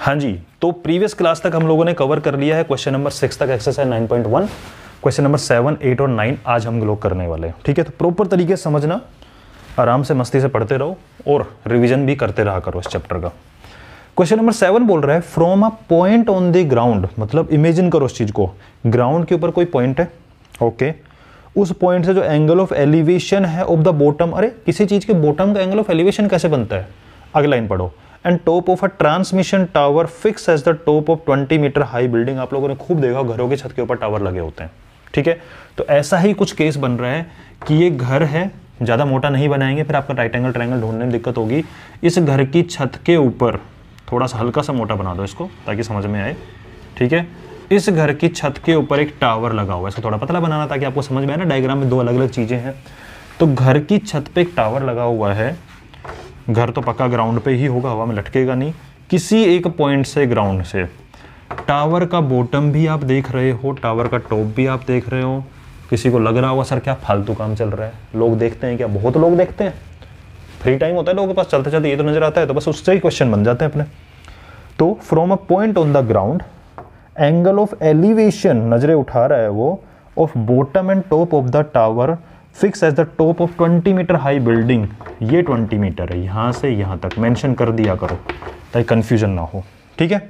हाँ जी, तो previous class तक हम लोगों ने कवर कर लिया है क्वेश्चन नंबर 6 तक एक्सरसाइज 9.1। क्वेश्चन नंबर 7, 8 और 9 आज हम लोग करने वाले हैं। ठीक है, तो प्रॉपर तरीके से समझना, आराम से मस्ती से पढ़ते रहो और रिवीजन भी करते रहा करो इस चैप्टर का। क्वेश्चन नंबर 7 बोल रहा है from a point on the ground, मतलब इमेजिन करो उस चीज को, ग्राउंड के ऊपर कोई पॉइंट है, ओके, उस पॉइंट से जो एंगल ऑफ एलिवेशन है ऑफ द बॉटम, अरे किसी चीज के बॉटम का एंगल ऑफ एलिवेशन कैसे बनता है, अगला लाइन पढ़ो, and top of a transmission tower fix as the top of 20 metre high building. आप लोगों ने खूब देखा घरों के छत के ऊपर टावर लगे होते हैं, ठीक है। तो ऐसा ही कुछ केस बन रहा है कि ये घर है, ज़्यादा मोटा नहीं बनाएंगे, फिर आपका राइट एंगल ट्रायंगल ढूंढने में दिक्कत होगी। इस घर की छत के ऊपर थोड़ा सा हल्का सा मोटा बना दो इसको ताकि समझ में आए, ठीक है। इस घर की छत के ऊपर एक टावर लगा हुआ है, इसको थोड़ा पतला बनाना ताकि आपको समझ में आए ना, डायग्राम में दो अलग अलग चीज़ें हैं। तो घर की छत पे एक टावर लगा हुआ है, घर तो पक्का ग्राउंड पे ही होगा, हवा में लटकेगा नहीं, किसी एक पॉइंट से ग्राउंड से टावर का बॉटम भी आप देख रहे हो, टावर का टॉप भी आप देख रहे हो। किसी को लग रहा होगा सर क्या फालतू काम चल रहा है, लोग देखते हैं क्या? बहुत लोग देखते हैं, फ्री टाइम होता है लोगों के पास, चलते चलते ये तो नजर आता है, तो बस उससे ही क्वेश्चन बन जाते हैं अपने। तो from a point on the ground angle of elevation, नजरें उठा रहा है वो, of bottom and top of the tower fix as the top of 20 metre high building. ये 20 मीटर है, यहां से यहां तक मेंशन कर दिया करो ताकि कंफ्यूजन ना हो, ठीक है।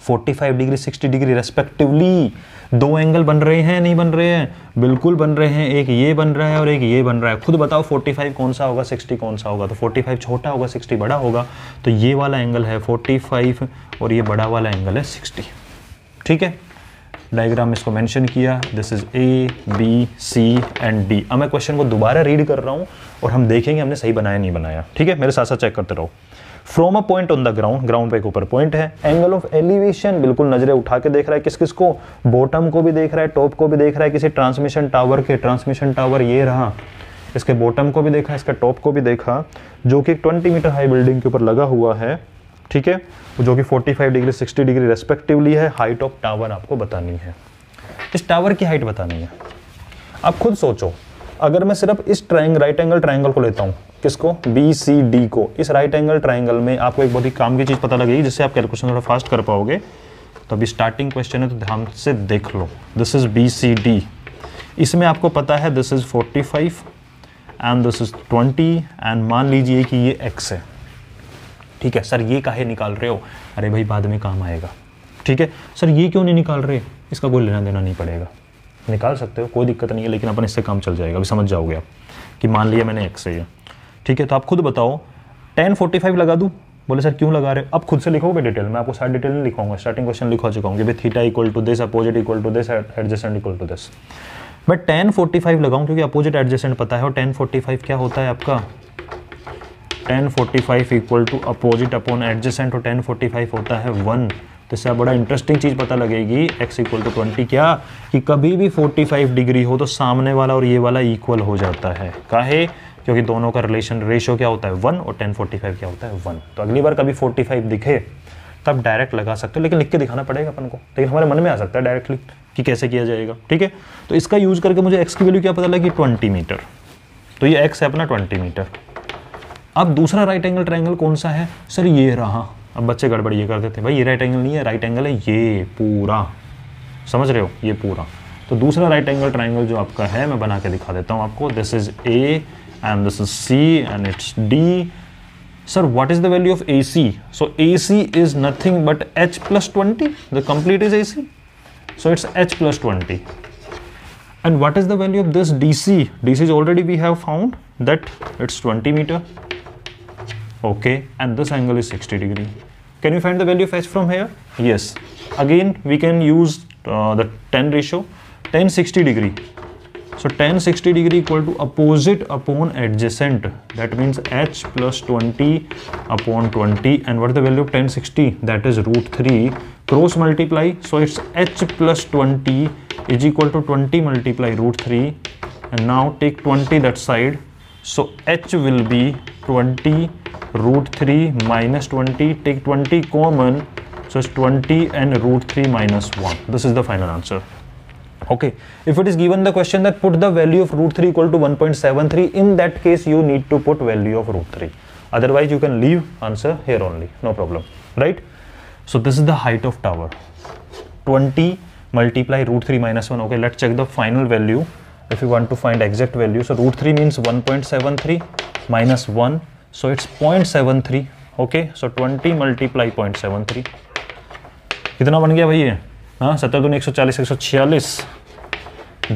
45 डिग्री 60 डिग्री रेस्पेक्टिवली दो एंगल बन रहे हैं, नहीं बन रहे हैं? बिल्कुल बन रहे हैं, एक ये बन रहा है और एक ये बन रहा है। खुद बताओ 45 कौन सा होगा, 60 कौन सा होगा? तो 45 छोटा होगा, 60 बड़ा होगा। तो ये वाला एंगल है 45 और ये बड़ा वाला एंगल है 60, ठीक है। डायग्राम में इसको मेंशन किया, this is A B C and D. अब मैं क्वेश्चन को दोबारा रीड कर रहा हूँ और हम देखेंगे हमने सही बनाया नहीं बनाया, ठीक है। मेरे साथ साथ चेक करते रहो। From a point on the ground, ground पे एक ऊपर पॉइंट है, एंगल ऑफ एलिवेशन बिल्कुल नजरें उठा के देख रहा है, किस किस को? बॉटम को भी देख रहा है, टॉप को भी देख रहा है, किसी ट्रांसमिशन टावर के, ट्रांसमिशन टावर ये रहा, इसके बॉटम को भी देखा, इसके टॉप को भी देखा, जो कि 20 मीटर हाई बिल्डिंग के ऊपर लगा हुआ है, ठीक है, जो कि 45 डिग्री 60 डिग्री रेस्पेक्टिवली है। हाइट ऑफ टावर आपको बतानी है, इस टावर की हाइट बतानी है। आप खुद सोचो, अगर मैं सिर्फ इस राइट एंगल ट्रायंगल को लेता हूँ, किसको? बी सी डी को, इस राइट एंगल ट्रायंगल में आपको एक बहुत ही काम की चीज पता लगेगी जिससे आप कैलकुलेशन थोड़ा फास्ट कर पाओगे। तो अभी स्टार्टिंग क्वेश्चन है तो ध्यान से देख लो, this is B C D, इसमें आपको पता है this is 45 and this is 20 and मान लीजिए कि ये एक्स है, ठीक है। सर ये काहे निकाल रहे हो? अरे भाई बाद में काम आएगा, ठीक है। सर ये क्यों नहीं निकाल रहे? इसका कोई लेना देना नहीं पड़ेगा, निकाल सकते हो, कोई दिक्कत नहीं है, लेकिन अपन इससे काम चल जाएगा। अभी समझ जाओगे आप कि मान लिया मैंने एक्स है, ठीक है। तो आप खुद बताओ, tan 45 लगा दूं? बोले सर क्यों लगा रहे हो? अब खुद से लिखोगे डिटेल, मैं आपको सारी डिटेल नहीं लिखूंगा, स्टार्टिंग क्वेश्चन लिखवा चुका हूँ कि theta equal to this, opposite equal to this, adjacent equal to this. मैं tan 45 लगाऊं क्योंकि अपोजिट एडजेसेंट पता है, और tan 45 क्या होता है आपका? tan 45 equal to opposite upon adjacent, और tan 45 होता है 1। तो इससे बड़ा इंटरेस्टिंग चीज पता लगेगी, x इक्वल टू 20 क्या, कि कभी भी 45 डिग्री हो तो सामने वाला और ये वाला इक्वल हो जाता है। काहे? क्योंकि दोनों का रेशियो क्या होता है 1, और tan 45 क्या होता है 1। तो अगली बार कभी 45 दिखे तब डायरेक्ट लगा सकते हो, लेकिन लिख के दिखाना पड़ेगा अपन को, लेकिन हमारे मन में आ सकता है डायरेक्टली कि कैसे किया जाएगा, ठीक है। तो इसका यूज करके मुझे x की वैल्यू क्या पता लगी? 20 मीटर। तो ये x है अपना 20 मीटर। अब दूसरा राइट एंगल ट्रायंगल कौन सा है? सर ये रहा। अब बच्चे गड़बड़ ये कर देते हैं, भाई ये राइट एंगल नहीं है, राइट एंगल है ये पूरा, समझ रहे हो, ये पूरा। तो दूसरा राइट एंगल ट्रायंगल जो आपका है मैं बना के दिखा देता हूँ आपको, this is A and this is C and it's D. Sir, what is the value of AC? So AC is nothing but H plus 20. The complete is AC. So it's H plus 20. And what is the value of this DC? DC is already we have found that it's 20 meter. Okay. And this angle is 60 degree. Can you find the value of H from here? Yes. Again, we can use the 10 ratio. 10 60 degree. So tan 60 degree equal to opposite upon adjacent. That means H plus 20 upon 20. And what is the value of tan 60? That is root 3. Cross multiply. So it's H plus 20 is equal to 20 multiply root 3. And now take 20 that side. So H will be 20 root 3 minus 20. Take 20 common. So it's 20 and root 3 minus 1. This is the final answer. Okay, if it is given the question that put the value of root 3 equal to 1.73, in that case you need to put value of root 3. Otherwise you can leave answer here only, no problem, right? So this is the height of tower, 20 multiply √3 - 1. Okay, let's check the final value if you want to find exact value. So √3 means 1.73 minus 1, so it's 0.73. okay, so 20 multiply 0.73 कितना बन गया भाई ये? हाँ, 7 दूनी 140, 146,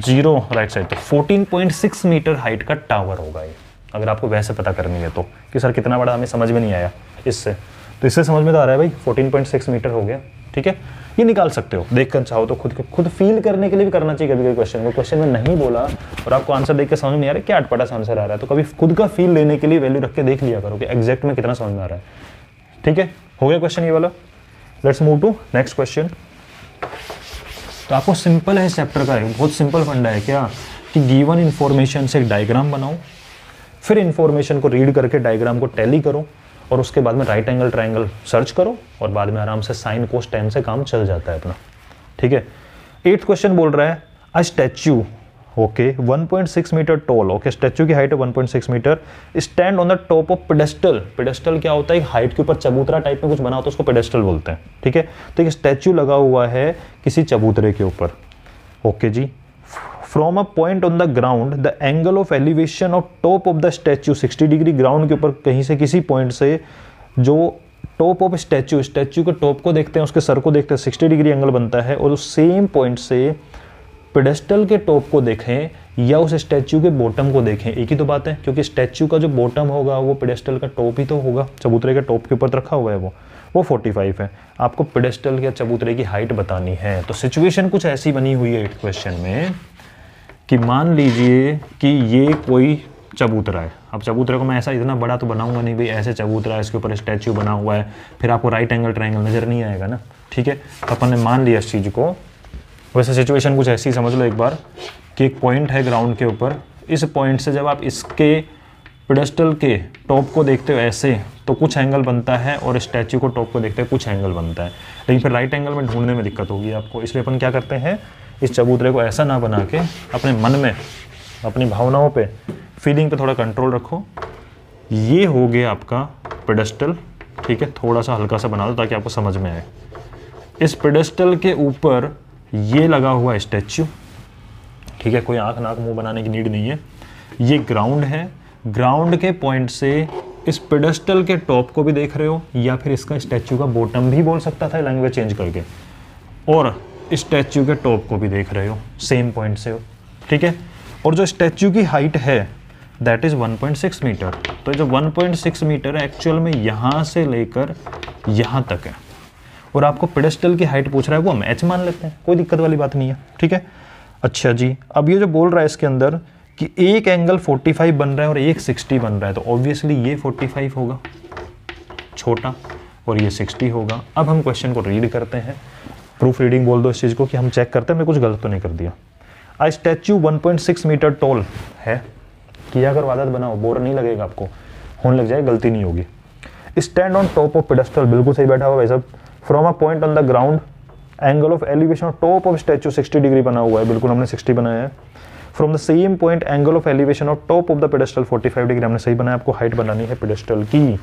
0 right side, तो 14.6 metre height का tower होगा ये, अगर आपको वैसे पता करनी है तो। कि सर कितना बड़ा, हमें समझ में नहीं आया इससे, तो इससे समझ में तो आ रहा है भाई 14.6 मीटर हो गया। ठीक है, ये निकाल सकते हो, देखकर चाहो तो खुद फील करने के लिए भी करना चाहिए कभी कभी क्वेश्चन को। क्वेश्चन में नहीं बोला और आपको आंसर देख के समझ में नहीं आ रहा क्या अटपटा सा आंसर आ रहा है, तो कभी खुद का फील लेने के लिए वैल्यू रख के देख लिया करो कि एग्जैक्ट में कितना समझ में आ रहा है। ठीक है, हो गया क्वेश्चन ये वाला। Let's move to next question. तो आपको सिंपल है इस चैप्टर का, बहुत सिंपल फंडा है क्या कि गिवन इन्फॉर्मेशन से एक डायग्राम बनाओ, फिर इन्फॉर्मेशन को रीड करके डायग्राम को टैली करो, और उसके बाद में राइट एंगल ट्रायंगल सर्च करो, और बाद में आराम से साइन कोस टेन से काम चल जाता है अपना। ठीक है, 8th क्वेश्चन बोल रहा है a statue, okay, 1.6 metre tall, okay, statue की हाइट है 1.6 metre, stand on the top of pedestal. Pedestal क्या होता है? हाइट के ऊपर चबूतरा टाइप में कुछ बना होता है, उसको पेडेस्टल बोलते हैं। ठीक है, तो एक स्टैच्यू लगा हुआ है किसी चबूतरे के ऊपर, okay ji. From a point on the ground the angle of elevation of top of the statue 60 degree, ground के ऊपर कहीं से किसी पॉइंट से जो टॉप ऑफ स्टैच्यू, स्टैच्यू के टॉप को देखते हैं, उसके सर को देखते हैं, 60 डिग्री एंगल बनता है, और उस सेम पॉइंट से पेडेस्टल के टॉप को देखें या उस स्टैच्यू के बॉटम को देखें, एक ही तो बात है, क्योंकि स्टैच्यू का जो बॉटम होगा वो पेडेस्टल का टॉप ही तो होगा, चबूतरे के टॉप के ऊपर रखा हुआ है वो 45 है। आपको पेडेस्टल या चबूतरे की हाइट बतानी है, तो सिचुएशन कुछ ऐसी बनी हुई है 8th क्वेश्चन में कि मान लीजिए कि ये कोई चबूतरा है। अब चबूतरे को मैं ऐसा इतना बड़ा तो बनाऊंगा नहीं भाई, ऐसे चबूतरा है, इसके ऊपर स्टैच्यू बना हुआ है, फिर आपको राइट एंगल ट्रायंगल नज़र नहीं आएगा ना। ठीक है, तो अपन ने मान लिया इस चीज़ को। वैसे सिचुएशन कुछ ऐसी समझ लो एक बार कि एक पॉइंट है ग्राउंड के ऊपर, इस पॉइंट से जब आप इसके पेडेस्टल के टॉप को देखते हो ऐसे, तो कुछ एंगल बनता है, और स्टैच्यू को टॉप को देखते हो कुछ एंगल बनता है, लेकिन फिर राइट एंगल में ढूंढने में दिक्कत होगी आपको। इसलिए अपन क्या करते हैं, इस चबूतरे को ऐसा ना बना के अपने मन में, अपनी भावनाओं पे, फीलिंग पे थोड़ा कंट्रोल रखो। ये हो गया आपका पेडेस्टल। ठीक है, थोड़ा सा हल्का सा बना दो ताकि आपको समझ में आए। इस पेडेस्टल के ऊपर ये लगा हुआ स्टैच्यू। ठीक है, कोई आंख नाक मुंह बनाने की नीड नहीं है। ये ग्राउंड है, ग्राउंड के पॉइंट से इस पेडेस्टल के टॉप को भी देख रहे हो, या फिर इसका स्टैच्यू का बॉटम भी बोल सकता था लैंग्वेज चेंज करके, और स्टैच्यू के टॉप को भी देख रहे हो, सेम पॉइंट से हो। ठीक है, और जो स्टैच्यू की हाइट है दैट इज 1.6 मीटर। तो जो 1.6 मीटर है एक्चुअल में यहाँ से लेकर यहाँ तक है, और आपको पेडेस्टल की हाइट पूछ रहा है, वो हम h मान लेते हैं, कोई दिक्कत वाली बात नहीं है। ठीक है, अच्छा जी, अब ये जो बोल रहा है इसके अंदर कि एक एंगल 45 बन रहा है और एक 60 बन रहा है, तो ऑब्वियसली ये 45 होगा छोटा और ये 60 होगा। अब हम क्वेश्चन को रीड करते हैं, प्रूफ रीडिंग बोल दो इस चीज़ को, कि हम चेक करते हैं मैं कुछ गलत तो नहीं कर दिया। आ स्टैच्यू 1.6 मीटर टॉल है, किया अगर आदत बनाओ, बोर नहीं लगेगा आपको, होने लग जाए, गलती नहीं होगी। Stand on top of pedestal, बिल्कुल सही बैठा हुआ भाई साहब। From a point on the ground angle of elevation of top of statue 60 degree बना हुआ है, बिल्कुल हमने 60 बनाया है। From the same point angle of elevation of top of the pedestal 45 degree, हमने सही बनाया। आपको हाइट बनानी है पेडेस्टल की।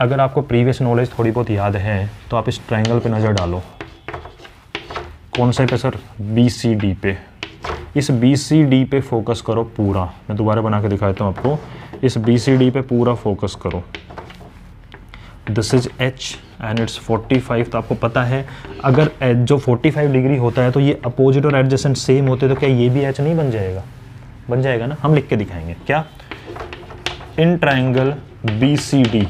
अगर आपको प्रीवियस नॉलेज थोड़ी बहुत याद है तो आप इस ट्राइंगल पे नज़र डालो। कौन से पे सर? BCD पे। इस BCD पे फोकस करो पूरा। मैं दोबारा बना के दिखाता हूँ आपको। इस BCD पे पूरा फोकस करो। This is H and it's 45। तो आपको पता है अगर H जो 45 डिग्री होता है तो ये अपोजिट और एडजेसेंट सेम होते तो क्या ये भी H नहीं बन जाएगा? बन जाएगा ना। हम लिख के दिखाएंगे क्या। In triangle BCD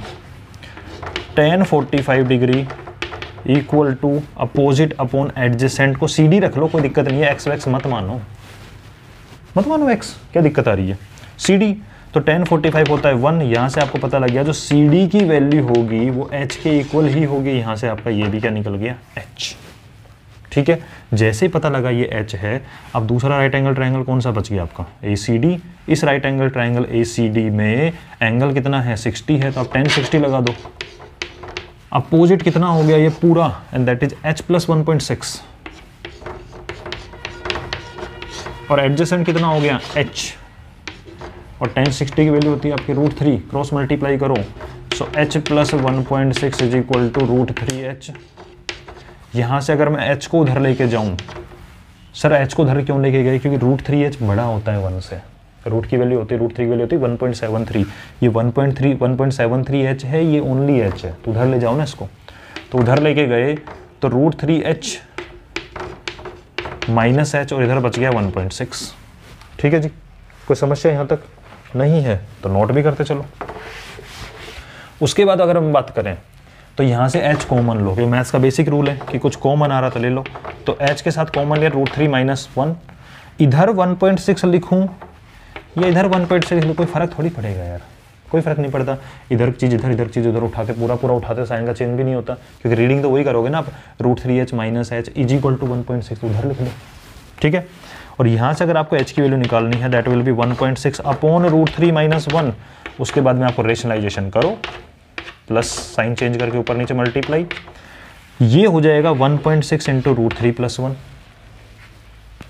tan 45 degree equal to opposite upon adjacent को CD रख लो, कोई दिक्कत नहीं है। एक्स वैक्स मत मानो एक्स, क्या दिक्कत आ रही है। CD तो tan 45 होता है 1। यहाँ से आपको पता लग गया जो CD की वैल्यू होगी वो H के इक्वल ही होगी। यहाँ से आपका ये भी क्या निकल गया, H। ठीक है, जैसे ही पता लगा ये H है, अब दूसरा राइट एंगल ट्राइंगल कौन सा बच गया आपका, ACD। इस राइट एंगल ट्राइंगल ACD में एंगल कितना है, 60 है, तो आप tan 60 लगा दो। अपोजिट कितना हो गया ये पूरा, and that is H plus 1.6, और एडजेसेंट कितना हो गया, H, और tan 60 की वैल्यू होती है आपकी √3, क्रॉस मल्टीप्लाई करो। So so h plus 1.6 is equal to √3h। यहाँ से अगर मैं h को उधर लेके जाऊँ, सर h को उधर क्यों लेके गए, क्योंकि √3h बड़ा होता है 1 से, रूट की वैल्यू होती है, √3 की वैल्यू होती है 1.73, ये 1.73h है, ये ओनली h है, तो उधर ले जाओ ना इसको, तो उधर लेके गए तो √3h माइनस h और इधर बच गया 1.6। ठीक है जी, कोई समस्या यहाँ तक नहीं है तो नोट भी करते चलो। उसके बाद अगर हम बात करें तो यहाँ से h कॉमन लो, क्योंकि मैथ्स का बेसिक रूल है कि कुछ कॉमन आ रहा था ले लो, तो h के साथ कॉमन लिया √3 माइनस 1, इधर 1.6 लिखूँ या इधर 1.6 लिखूँ, कोई फर्क थोड़ी पड़ेगा यार, कोई फर्क नहीं पड़ता, इधर चीज़ इधर चीज़ उधर उठाते पूरा उठाते साइन का चेंज भी नहीं होता, क्योंकि रीडिंग तो वही करोगे ना आप, √3h minus h is equal to 1.6 उधर लिख लो। ठीक है, और यहाँ से अगर आपको h की वैल्यू निकालनी है that will be 1.6 upon √3 minus 1, उसके बाद में आपको रेशनलाइजेशन करो, प्लस साइन चेंज करके ऊपर नीचे मल्टीप्लाई, ये हो जाएगा 1.6 इंटू √3 प्लस 1।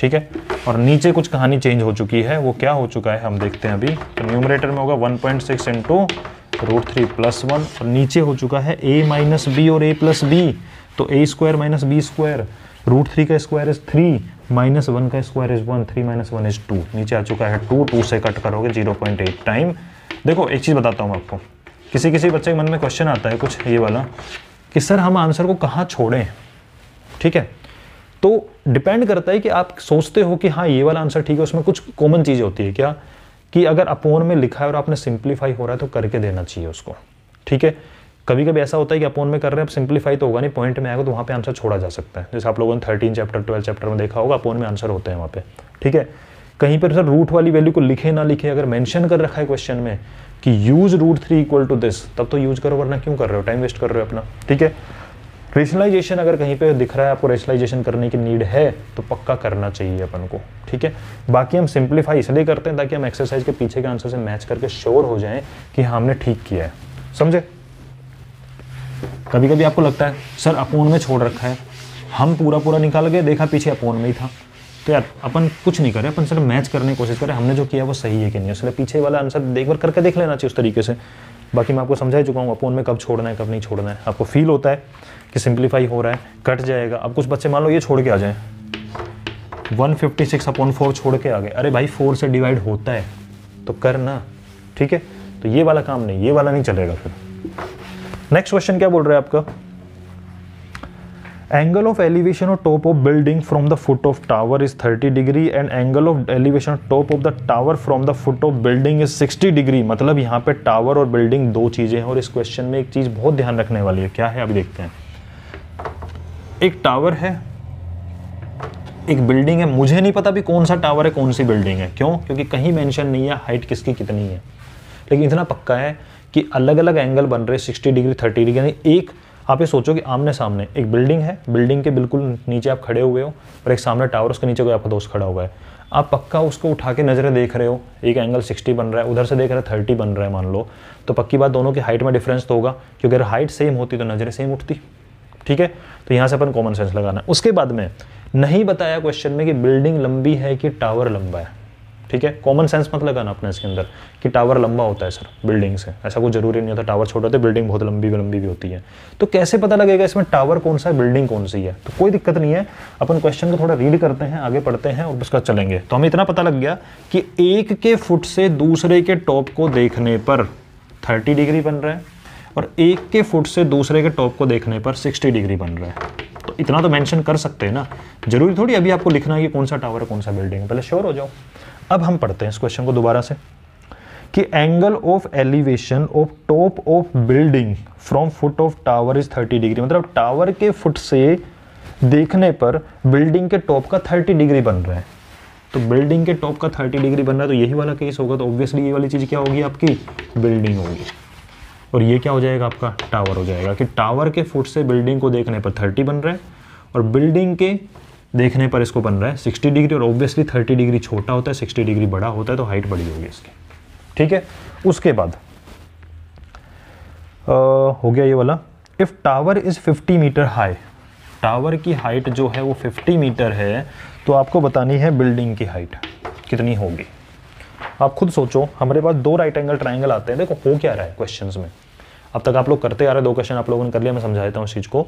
ठीक है, और नीचे कुछ कहानी चेंज हो चुकी है, वो क्या हो चुका है हम देखते हैं अभी। तो न्यूमरेटर में होगा 1.6 इंटू √3 प्लस 1, और नीचे हो चुका है a माइनस बी और a प्लस बी, तो a square minus B square, √3 का स्क्वायर इज 3 माइनस 1 का स्क्वायर इज 1, 3 माइनस 1 इज 2, नीचे आ चुका है 2, 2 से कट करोगे 0.8 टाइम। देखो एक चीज़ बताता हूँ आपको, किसी बच्चे के मन में क्वेश्चन आता है कुछ ये वाला कि सर हम आंसर को कहाँ छोड़ें। ठीक है, तो डिपेंड करता है कि आप सोचते हो कि हाँ ये वाला आंसर ठीक है, उसमें कुछ कॉमन चीज़ होती है क्या, कि अगर अपोन में लिखा है और आपने सिंप्लीफाई हो रहा है तो करके देना चाहिए उसको। ठीक है, कभी कभी ऐसा होता है कि अपोन में कर रहे हैं, अब सिंप्लीफाई तो होगा नहीं, पॉइंट में आएगा तो वहाँ पे आंसर छोड़ा जा सकता है, जैसे आप लोगों ने 13 चैप्टर 12 चैप्टर में देखा होगा, अपोन में आंसर होते हैं वहाँ पे। ठीक है, कहीं पर सर रूट वाली वैल्यू को लिखे ना लिखे, अगर मेंशन कर रखा है क्वेश्चन में कि यूज √3 इक्वल टू दिस, तब तो यूज करो, वरना क्यों कर रहे हो, टाइम वेस्ट कर रहे हो अपना। ठीक है, रेशनलाइजेशन अगर कहीं पे दिख रहा है आपको रेशनलाइजेशन करने की नीड है तो पक्का करना चाहिए अपन को। ठीक है, बाकी हम सिंप्लीफाई इसलिए करते हैं ताकि हम एक्सरसाइज के पीछे के आंसर से मैच करके श्योर हो जाएं कि हमने ठीक किया है, समझे। कभी कभी आपको लगता है सर अपोन में छोड़ रखा है, हम पूरा निकाल गए, देखा पीछे अपोन में ही था, तो यार अपन कुछ नहीं करें, अपन सिर्फ मैच करने की कोशिश करें हमने जो किया वो सही है कि नहीं, इसलिए पीछे वाला आंसर एक बार करके देख लेना चाहिए उस तरीके से। बाकी मैं आपको समझा ही चुका हूँ अपोन में कब छोड़ना है कब नहीं छोड़ना है, आपको फील होता है कि सिंप्लीफाई हो रहा है, कट जाएगा। अब कुछ बच्चे मान लो ये छोड़ के आ जाएं, 156/4 छोड़ के आ गए, अरे भाई 4 से डिवाइड होता है तो करना। ठीक है, तो ये वाला काम नहीं, ये वाला नहीं चलेगा फिर। नेक्स्ट क्वेश्चन क्या बोल रहा है आपका, angle of elevation of top of building from the foot of tower is 30 degree and angle of elevation top of the tower from the foot of building is 60 degree. मतलब यहाँ पे tower और building दो चीजें हैं, और इस question में एक चीज बहुत ध्यान रखने वाली है, क्या है अभी देखते हैं। एक टावर है, एक बिल्डिंग है, मुझे नहीं पता भी कौन सा टावर है कौन सी बिल्डिंग है, क्यों, क्योंकि कहीं मेंशन नहीं है हाइट किसकी कितनी है, लेकिन इतना पक्का है कि अलग अलग एंगल बन रहे 60 डिग्री 30 डिग्री। यानी एक आप ये सोचो कि आमने सामने एक बिल्डिंग है, बिल्डिंग के बिल्कुल नीचे आप खड़े हुए हो और एक सामने टावर, उसके नीचे कोई आपका दोस्त खड़ा हुआ है, आप पक्का उसको उठा के नजरें देख रहे हो, एक एंगल 60 बन रहा है, उधर से देख रहे हैं 30 बन रहा है मान लो, तो पक्की बात दोनों की हाइट में डिफरेंस तो होगा, क्योंकि अगर हाइट सेम होती तो नजरें सेम उठती। ठीक है, तो यहाँ से अपन कॉमन सेंस लगाना है। उसके बाद में नहीं बताया क्वेश्चन में कि बिल्डिंग लंबी है कि टावर लंबा है। ठीक है, कॉमन सेंस मत लगाना अपने इसके अंदर कि टावर लंबा होता है सर बिल्डिंग से, ऐसा कुछ जरूरी नहीं होता, टावर छोटा होता है, बिल्डिंग बहुत लंबी भी होती है। तो कैसे पता लगेगा इसमें टावर कौन सा है बिल्डिंग कौन सी है, तो कोई दिक्कत नहीं है, अपन क्वेश्चन को थोड़ा रीड करते हैं, आगे पढ़ते हैं और उसका चलेंगे। तो हमें इतना पता लग गया कि एक के फुट से दूसरे के टॉप को देखने पर 30 डिग्री बन रहा है और एक के फुट से दूसरे के टॉप को देखने पर 60 डिग्री बन रहा है। तो इतना तो मेंशन कर सकते हैं ना, जरूरी थोड़ी अभी आपको लिखना है कि कौन सा टावर है कौन सा बिल्डिंग है, पहले श्योर हो जाओ। अब हम पढ़ते हैं इस क्वेश्चन को दोबारा से कि angle of elevation of top of building from foot of tower is 30 degree. मतलब टावर के फुट से देखने पर बिल्डिंग के टॉप का 30 डिग्री बन रहा है, तो बिल्डिंग के टॉप का 30 डिग्री बन रहा है तो यही वाला केस होगा, तो ऑब्वियसली ये वाली चीज क्या होगी आपकी बिल्डिंग होगी, और ये क्या हो जाएगा आपका टावर हो जाएगा, कि टावर के फुट से बिल्डिंग को देखने पर 30 बन रहा है और बिल्डिंग के देखने पर इसको बन रहा है 60 डिग्री, और ऑब्वियसली 30 डिग्री छोटा होता है 60 डिग्री बड़ा होता है, तो हाइट बड़ी होगी इसकी। ठीक है, उसके बाद हो गया ये वाला, if tower is 50 metre high, tower की हाइट जो है वो 50 मीटर है, तो आपको बतानी है बिल्डिंग की हाइट कितनी होगी। आप खुद सोचो, हमारे पास दो राइट एंगल ट्राइंगल आते हैं, देखो हो क्या रहा है क्वेश्चंस में, अब तक आप लोग करते आ रहे, 2 क्वेश्चन आप लोगों ने कर लिया, मैं समझा देता हूँ इस चीज़ को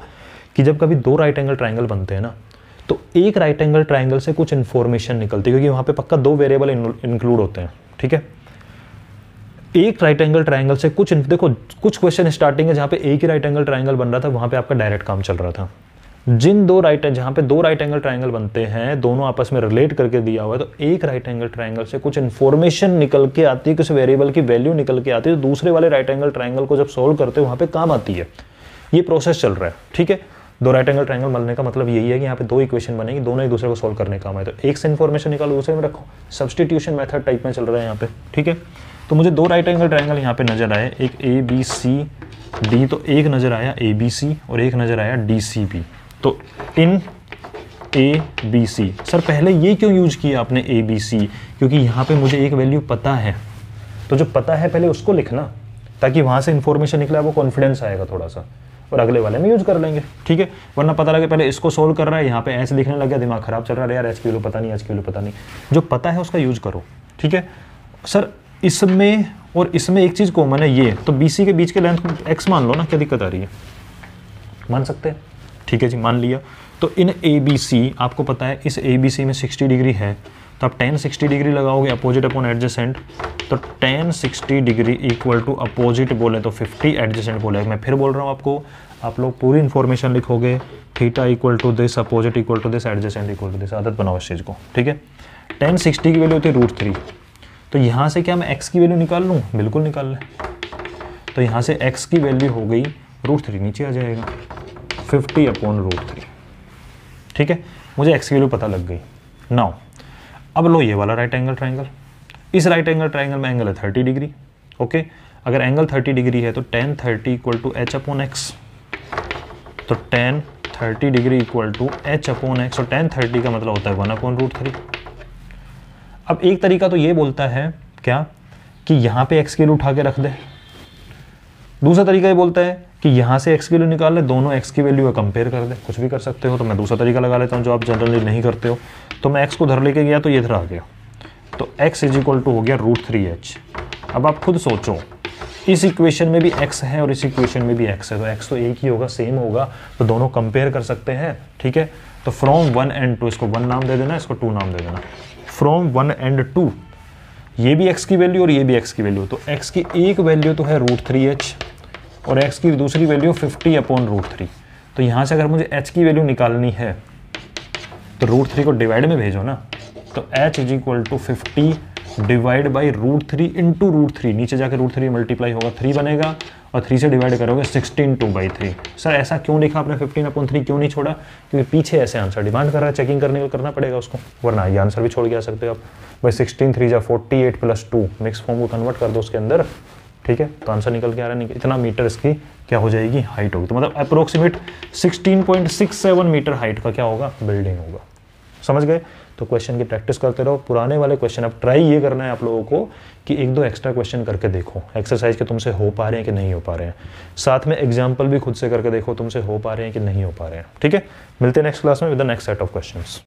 कि जब कभी 2 राइट एंगल ट्राइंगल बनते हैं ना, तो एक राइट एंगल ट्राइंगल से कुछ इन्फॉर्मेशन निकलती है, क्योंकि वहाँ पे पक्का 2 वेरिएबल इंक्लूड होते हैं, ठीक है। एक राइट एंगल ट्राइंगल से कुछ, देखो कुछ क्वेश्चन स्टार्टिंग है जहाँ पे एक ही राइट एंगल ट्राइंगल बन रहा था, वहाँ पे आपका डायरेक्ट काम चल रहा था। जहाँ पे 2 राइट एंगल ट्राइंगल बनते हैं, दोनों आपस में रिलेट करके दिया हुआ है, तो एक राइट एंगल ट्राइंगल से कुछ इन्फॉर्मेशन निकल के आती है, कुछ वेरिएबल की वैल्यू निकल के आती है, तो दूसरे वाले राइट एंगल ट्राइंगल को जब सोल्व करते हो वहाँ पे काम आती है। ये प्रोसेस चल रहा है, ठीक है। 2 राइट एंगल ट्राइंगल बनने का मतलब यही है कि यहाँ पे 2 इक्वेशन बनेगी, दोनों एक दूसरे को सोल्व करने का काम है, तो एक से इन्फॉर्मेशन निकालो, दूसरे में रखो, सब्स्टिट्यूशन मेथड टाइप में चल रहा है यहाँ पे, ठीक है। तो मुझे 2 राइट एंगल ट्राइंगल यहाँ पे नजर आए, एक ABCD, तो एक नजर आया ABC और एक नजर आया DCB। तो इन ABC, सर पहले ये क्यों यूज किया आपने ABC? क्योंकि यहाँ पे मुझे एक वैल्यू पता है, तो जो पता है पहले उसको लिखना, ताकि वहाँ से इन्फॉर्मेशन निकला, वो कॉन्फिडेंस आएगा थोड़ा सा, और अगले वाले में यूज कर लेंगे, ठीक है। वरना पता लगे पहले इसको सोल्व कर रहा है, यहाँ पे ऐसे लिखने लग गया, दिमाग खराब चल रहा है, यार एच की वैल्यू पता नहीं, एच की वैल्यू पता नहीं। जो पता है उसका यूज करो, ठीक है। सर इसमें और इसमें एक चीज़ कॉमन है, ये तो BC के बीच के लेंथ x मान लो ना, क्या दिक्कत आ रही है? मान सकते हैं, ठीक है जी, मान लिया। तो इन ABC आपको पता है इस ABC में 60 डिग्री है, तो आप tan 60 डिग्री लगाओगे अपोजिट अपॉन एडजेसेंट, तो tan 60 degree equal to opposite बोले तो 50 एडजेसेंट बोले। मैं फिर बोल रहा हूँ आपको, आप लोग पूरी इन्फॉर्मेशन लिखोगे, theta equal to this, opposite equal to this, adjacent equal to this, आदत बनाओ इस चीज़ को, ठीक है। tan 60 की वैल्यू होती है √3, तो यहाँ से क्या मैं x की वैल्यू निकाल लूँ? बिल्कुल निकाल लें। तो यहाँ से x की वैल्यू हो गई √3, नीचे आ जाएगा 50 अपॉन √3, ठीक है। मुझे x की वैल्यू पता लग गई। नाउ अब लो ये वाला राइट एंगल ट्राइंगल, इस राइट एंगल ट्राइंगल में एंगल है 30 डिग्री, ओके। अगर एंगल 30 डिग्री है तो tan 30 equal to h upon x, तो tan 30 degree equal to h upon x, और tan 30 का मतलब होता है 1 अपॉन √3। अब एक तरीका तो ये बोलता है क्या कि यहाँ पे x की वैल्यू उठा के रख दे, दूसरा तरीका ये बोलता है कि यहाँ से x की वैल्यू निकाल ले, दोनों x की वैल्यू कंपेयर कर दे, कुछ भी कर सकते हो। तो मैं दूसरा तरीका लगा लेता हूँ जो आप जनरली नहीं करते हो। तो मैं x को धर लेके गया तो ये इधर आ गया, तो x इज इक्वल टू हो गया √3h। अब आप खुद सोचो, इस इक्वेशन में भी x है और इस इक्वेशन में भी x है, तो x तो एक ही होगा, सेम होगा, तो दोनों कंपेयर कर सकते हैं, ठीक है। तो फ्रॉम 1 and 2, इसको 1 नाम दे देना, इसको 2 नाम दे देना। फ्रॉम 1 and 2, ये भी x की वैल्यू और ये भी x की वैल्यू, तो x की एक वैल्यू तो है √3h और x की दूसरी वैल्यू 50 अपॉन √3। तो यहाँ से अगर मुझे h की वैल्यू निकालनी है तो √3 को डिवाइड में भेजो ना, तो h is equal to 50 divide by √3 into √3, नीचे जाकर √3 मल्टीप्लाई होगा, 3 बनेगा, और 3 से डिवाइड करोगे 16 2/3। सर ऐसा क्यों लिखा आपने, 15 अपॉन 3 क्यों नहीं छोड़ा? क्योंकि पीछे ऐसे आंसर डिमांड कर रहा है, चेकिंग करना पड़ेगा उसको, वरना ये आंसर भी छोड़ के आ सकते हो आप। भाई 16 3 जा 48 + 2, मिक्स फॉर्म को कन्वर्ट कर दो उसके अंदर, ठीक है। तो आंसर निकल के आ रहा है, इतना मीटर इसकी क्या हो जाएगी, हाइट होगी। तो मतलब अप्रोक्सीमेट 16.67 मीटर हाइट का क्या होगा, बिल्डिंग होगा। समझ गए? तो क्वेश्चन की प्रैक्टिस करते रहो, पुराने वाले क्वेश्चन। अब ट्राई ये करना है आप लोगों को कि 1-2 एक्स्ट्रा क्वेश्चन करके देखो, एक्सरसाइज के तुमसे हो पा रहे हैं कि नहीं हो पा रहे हैं, साथ में एग्जाम्पल भी खुद से करके देखो तुमसे हो पा रहे हैं कि नहीं हो पा रहे हैं, ठीक है। मिलते हैं नेक्स्ट क्लास में with the next set of questions.